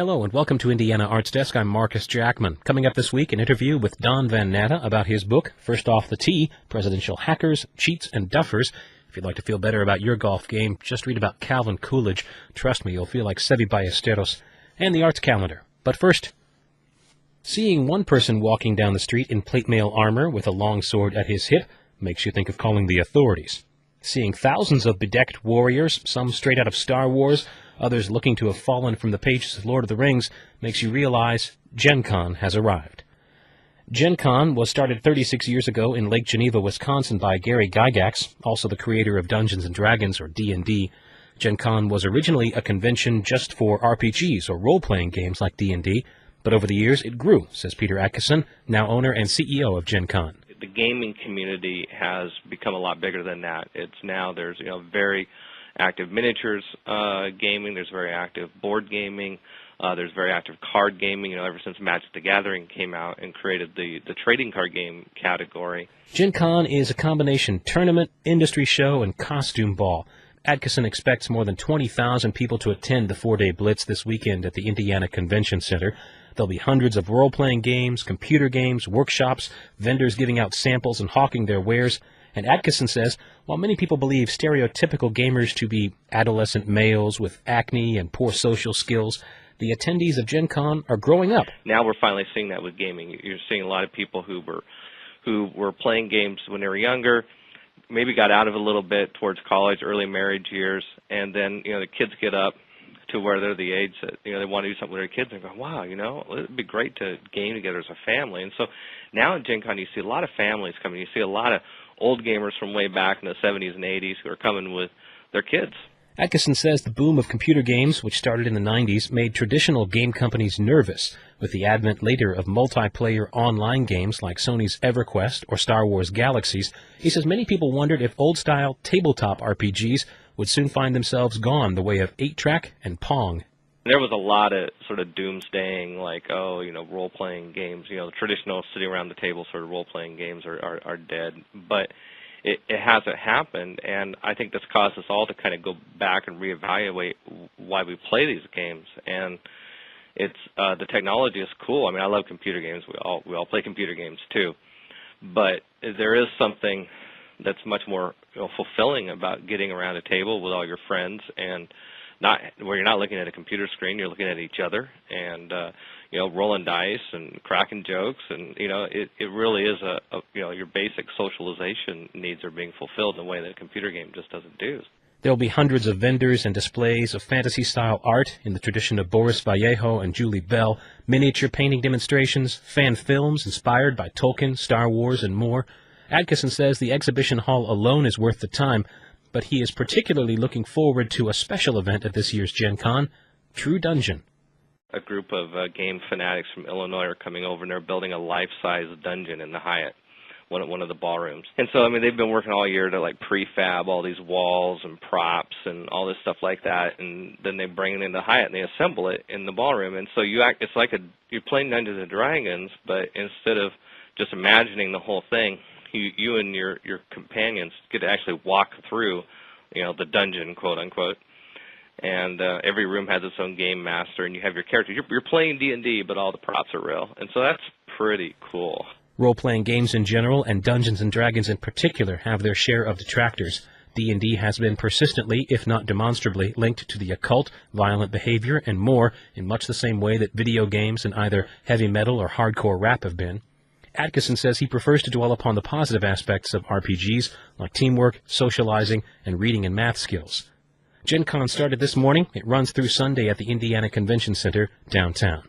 Hello and welcome to Indiana ArtsDesk. I'm Marcus Jackman. Coming up this week, an interview with Don Van Natta about his book, First Off the Tee, Presidential Hackers, Cheats, and Duffers. If you'd like to feel better about your golf game, just read about Calvin Coolidge. Trust me, you'll feel like Seve Ballesteros. And the arts calendar. But first, seeing one person walking down the street in plate mail armor with a long sword at his hip makes you think of calling the authorities. Seeing thousands of bedecked warriors, some straight out of Star Wars, others looking to have fallen from the pages of Lord of the Rings, makes you realize Gen Con has arrived. Gen Con was started 36 years ago in Lake Geneva, Wisconsin by Gary Gygax, also the creator of Dungeons & Dragons, or D&D. Gen Con was originally a convention just for RPGs, or role-playing games like D&D, but over the years it grew, says Peter Adkison, now owner and CEO of Gen Con. The gaming community has become a lot bigger than that. There's very active miniatures gaming, there's very active board gaming, there's very active card gaming, ever since Magic the Gathering came out and created the trading card game category. Gen Con is a combination tournament, industry show, and costume ball. Adkison expects more than 20,000 people to attend the 4-day blitz this weekend at the Indiana Convention Center. There'll be hundreds of role-playing games, computer games, workshops, vendors giving out samples and hawking their wares. And Adkison says, while many people believe stereotypical gamers to be adolescent males with acne and poor social skills, the attendees of Gen Con are growing up. Now we're finally seeing that with gaming. You're seeing a lot of people who were playing games when they were younger, maybe got out of it a little bit towards college, early marriage years, and then the kids get up to where they're the age that they want to do something with their kids and go, wow, it'd be great to game together as a family. And so now at Gen Con you see a lot of families coming. You see a lot of old gamers from way back in the 70s and 80s who are coming with their kids. Adkison says the boom of computer games, which started in the 90s, made traditional game companies nervous. With the advent later of multiplayer online games like Sony's EverQuest or Star Wars Galaxies, he says many people wondered if old-style tabletop RPGs would soon find themselves gone the way of 8-track and Pong. There was a lot of sort of doomsdaying, like, role-playing games, the traditional sitting around the table sort of role-playing games are dead. But it hasn't happened, and I think that's caused us all to kind of go back and reevaluate why we play these games. And it's the technology is cool. I mean, I love computer games. We all play computer games too. But there is something that's much more fulfilling about getting around a table with all your friends and where you're not looking at a computer screen, you're looking at each other and rolling dice and cracking jokes, and it really is your basic socialization needs are being fulfilled in a way that a computer game just doesn't do. There'll be hundreds of vendors and displays of fantasy-style art in the tradition of Boris Vallejo and Julie Bell, miniature painting demonstrations, fan films inspired by Tolkien, Star Wars, and more. Adkison says the exhibition hall alone is worth the time, but he is particularly looking forward to a special event at this year's Gen Con, True Dungeon. A group of game fanatics from Illinois are coming over, and they're building a life-size dungeon in the Hyatt, one of the ballrooms. And so, they've been working all year to prefab all these walls and props and all this stuff like that, and then they bring it in the Hyatt and they assemble it in the ballroom. And so it's like you're playing Dungeons and Dragons, but instead of just imagining the whole thing, you and your companions get to actually walk through, the dungeon, quote unquote. And every room has its own game master, and you have your characters. You're playing D&D, but all the props are real, and so that's pretty cool. Role-playing games in general and Dungeons & Dragons in particular have their share of detractors. D&D has been persistently, if not demonstrably, linked to the occult, violent behavior, and more in much the same way that video games and either heavy metal or hardcore rap have been. Adkison says he prefers to dwell upon the positive aspects of RPGs, like teamwork, socializing, and reading and math skills. Gen Con started this morning. It runs through Sunday at the Indiana Convention Center downtown.